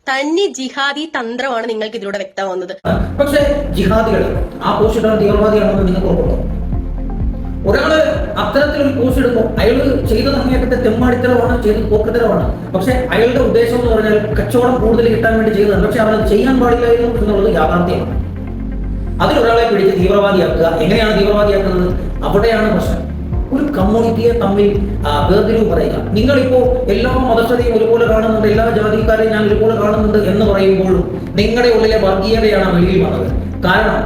തന്നെ ജിഹാദി തന്ത്രമാണ് നിങ്ങൾക്ക് ഇതിലൂടെ വ്യക്തമാവുന്നത്. പക്ഷേ ജിഹാദികൾ ആ പോസ്റ്റ് ഇടാൻ തീവ്രവാദിയാണെന്ന് നിങ്ങൾക്ക് ഉറപ്പുണ്ടോ? ഒരാള് അത്തരത്തിലൊരു പോസ്റ്റ് ഇടുമ്പോൾ അയാൾ ചെയ്തത് അങ്ങേറ്റത്തെ തെമ്മാടിത്തരമാണ്, ചെയ്തത് പോക്കത്തരമാണ്. പക്ഷെ അയാളുടെ ഉദ്ദേശം എന്ന് പറഞ്ഞാൽ കച്ചവടം കൂടുതൽ കിട്ടാൻ വേണ്ടി ചെയ്തതാണ്. പക്ഷെ അവരത് ചെയ്യാൻ പാടില്ലായിരുന്നു എന്നുള്ളത് യാഥാർത്ഥ്യമാണ്. അതിലൊരാളെ പിടിച്ച് തീവ്രവാദിയാക്കുക. എങ്ങനെയാണ് തീവ്രവാദിയാക്കുന്നത്? അവിടെയാണ് പ്രശ്നം. ഒരു കമ്മ്യൂണിറ്റിയെ തമ്മിൽ വേർതിരിവ് പറയുക. നിങ്ങളിപ്പോ എല്ലാ മതസ്ഥരെയും ഒരുപോലെ കാണുന്നുണ്ട്, എല്ലാ ജാതിക്കാരെയും ഞാൻ ഒരുപോലെ കാണുന്നുണ്ട് എന്ന് പറയുമ്പോഴും നിങ്ങളുടെ ഉള്ളിലെ വർഗീയതയാണ് വെളിയിൽ വന്നത്. കാരണം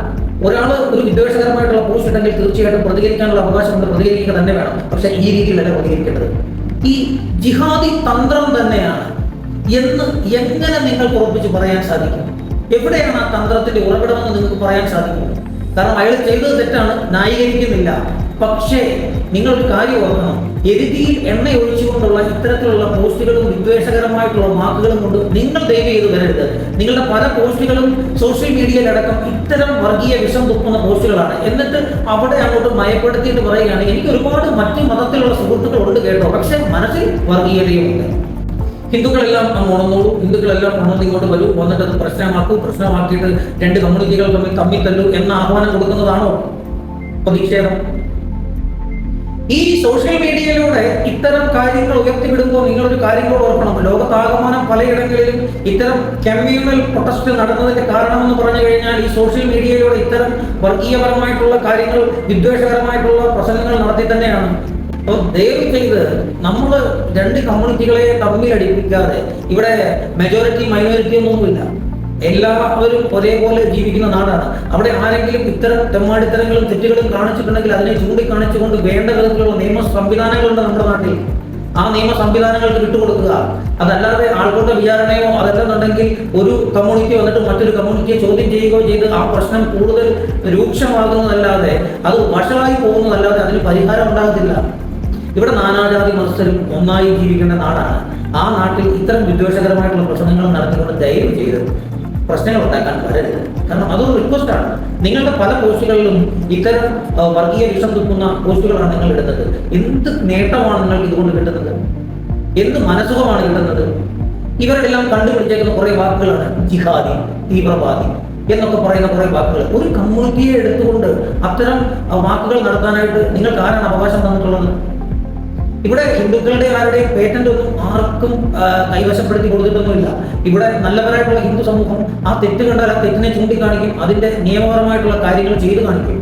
ഒരാൾ ഒരു വിദ്വേഷകരമായിട്ടുള്ള പോസ്റ്റ് ഇട്ടെങ്കിൽ തീർച്ചയായിട്ടും പ്രതികരിക്കാനുള്ള അവകാശമുണ്ട്, പ്രതികരിക്കുക തന്നെ വേണം. പക്ഷെ ഈ രീതിയിലല്ല പ്രതികരിക്കേണ്ടത്. ഈ ജിഹാദി തന്ത്രം തന്നെയാണ് എന്ന് എങ്ങനെ നിങ്ങൾക്ക് ഉറപ്പിച്ച് പറയാൻ സാധിക്കും? എവിടെയാണ് ആ തന്ത്രത്തിന്റെ ഉറവിടമെന്ന് നിങ്ങൾക്ക് പറയാൻ സാധിക്കും? കാരണം അയാൾ ചെയ്തത് തെറ്റാണ്, ന്യായീകരിക്കുന്നില്ല. പക്ഷേ നിങ്ങളൊരു കാര്യം ഓർക്കണം, എരുതിയിൽ എണ്ണ ഒഴിച്ചുകൊണ്ടുള്ള ഇത്തരത്തിലുള്ള പോസ്റ്റുകളും വിദ്വേഷകരമായിട്ടുള്ള വാക്കുകളും കൊണ്ട് നിങ്ങൾ ദയവ് ചെയ്ത് വരരുത്. നിങ്ങളുടെ പല പോസ്റ്റുകളും സോഷ്യൽ മീഡിയയിലടക്കം ഇത്തരം വർഗീയ വിഷം തുപ്പുന്ന പോസ്റ്റുകളാണ്. എന്നിട്ട് അവിടെ അങ്ങോട്ട് മയപ്പെടുത്തിയിട്ട് പറയുകയാണ് എനിക്ക് ഒരുപാട് മറ്റു മതത്തിലുള്ള സുഹൃത്തുക്കളുണ്ട് കേട്ടോ, പക്ഷെ മനസ്സിൽ വർഗീയതയുമുണ്ട്. ഹിന്ദുക്കളെല്ലാം അങ്ങ് ഉണർന്നോളൂ, ഹിന്ദുക്കളെല്ലാം ഉണർന്ന് ഇങ്ങോട്ട് വരൂ, വന്നിട്ട് അത് പ്രശ്നമാക്കിയിട്ട് രണ്ട് കമ്മ്യൂണിറ്റികൾ തമ്മിൽ തല്ലൂ എന്ന ആഹ്വാനം കൊടുക്കുന്നതാണോ പ്രതിഷേധം? ഈ സോഷ്യൽ മീഡിയയിലൂടെ ഇത്തരം കാര്യങ്ങൾ ഉയർത്തിവിടുമ്പോൾ നിങ്ങളൊരു കാര്യങ്ങളോട് ഓർക്കണം. ലോകത്താകമാനം പലയിടങ്ങളിലും ഇത്തരം കമ്മ്യൂണൽ പ്രൊട്ടസ്റ്റ് നടന്നതിന്റെ കാരണമെന്ന് പറഞ്ഞു കഴിഞ്ഞാൽ ഈ സോഷ്യൽ മീഡിയയിലൂടെ ഇത്തരം വർഗീയപരമായിട്ടുള്ള കാര്യങ്ങൾ, വിദ്വേഷകരമായിട്ടുള്ള പ്രസംഗങ്ങൾ നടത്തി തന്നെയാണ്. അപ്പോൾ ദയവ് ചെയ്ത് നമ്മൾ രണ്ട് കമ്മ്യൂണിറ്റികളെ തമ്മിലടിപ്പിക്കാതെ, ഇവിടെ മെജോറിറ്റി മൈനോറിറ്റി ഒന്നുമില്ല, എല്ലാവരും ഒരേപോലെ ജീവിക്കുന്ന നാടാണ്. അവിടെ ആരെങ്കിലും ഇത്തരം തെമ്മാടിത്തരങ്ങളും തെറ്റുകളും കാണിച്ചിട്ടുണ്ടെങ്കിൽ അതിനെ ചൂണ്ടിക്കാണിച്ചുകൊണ്ട് വേണ്ട വിധത്തിലുള്ള നിയമ സംവിധാനങ്ങളുണ്ട് നമ്മുടെ നാട്ടിൽ. ആ നിയമ സംവിധാനങ്ങൾക്ക് വിട്ടുകൊടുക്കുക. അതല്ലാതെ ആൾക്കൂട്ട വിചാരണയോ അതല്ലെന്നുണ്ടെങ്കിൽ ഒരു കമ്മ്യൂണിറ്റി വന്നിട്ട് മറ്റൊരു കമ്മ്യൂണിറ്റിയെ ചോദ്യം ചെയ്യുകയോ ചെയ്ത് ആ പ്രശ്നം കൂടുതൽ രൂക്ഷമാകുന്നതല്ലാതെ, അത് വഷളായി പോകുന്നതല്ലാതെ അതിന് പരിഹാരം ഉണ്ടാകത്തില്ല. ഇവിടെ നാനാജാതി മതസ്ഥരും ഒന്നായി ജീവിക്കേണ്ട നാടാണ്. ആ നാട്ടിൽ ഇത്തരം വിദ്വേഷകരമായിട്ടുള്ള പ്രശ്നങ്ങൾ നടത്തിക്കൊണ്ട് ദയവ് ചെയ്ത് പ്രശ്നങ്ങൾ ഉണ്ടാക്കാൻ വരരുത്. കാരണം അതൊരു റിക്വസ്റ്റാണ്. നിങ്ങളുടെ പല പോസ്റ്റുകളിലും ഇത്തരം വർഗീയ വിഷം തുപ്പുന്ന പോസ്റ്റുകളാണ് നിങ്ങൾ ഇടുന്നത്. എന്ത് നേട്ടമാണ് നിങ്ങൾക്ക് ഇതുകൊണ്ട് കിട്ടുന്നത്? എന്ത് മനസുഖമാണ് കിട്ടുന്നത്? ഇവരെല്ലാം കണ്ടുപിടിച്ചേക്കുന്ന കുറെ വാക്കുകളാണ് ജിഹാദി, തീവ്രവാദി എന്നൊക്കെ പറയുന്ന കുറെ വാക്കുകൾ. ഒരു കമ്മ്യൂണിറ്റിയെ എടുത്തുകൊണ്ട് അത്തരം വാക്കുകൾ നടത്താനായിട്ട് നിങ്ങൾക്ക് ആരാണ് അവകാശം തന്നിട്ടുള്ളത്? ഇവിടെ ഹിന്ദുക്കളുടെ ആരുടെയും പേറ്റന്റ് ഒന്നും ആർക്കും കൈവശപ്പെടുത്തി കൊടുത്തിട്ടൊന്നുമില്ല. ഇവിടെ നല്ലവരായിട്ടുള്ള ഹിന്ദു സമൂഹം ആ തെറ്റ് കണ്ടാൽ ആ തെറ്റിനെ ചൂണ്ടിക്കാണിക്കും, അതിന്റെ നിയമപരമായിട്ടുള്ള കാര്യങ്ങൾ ചെയ്തു കാണിക്കും.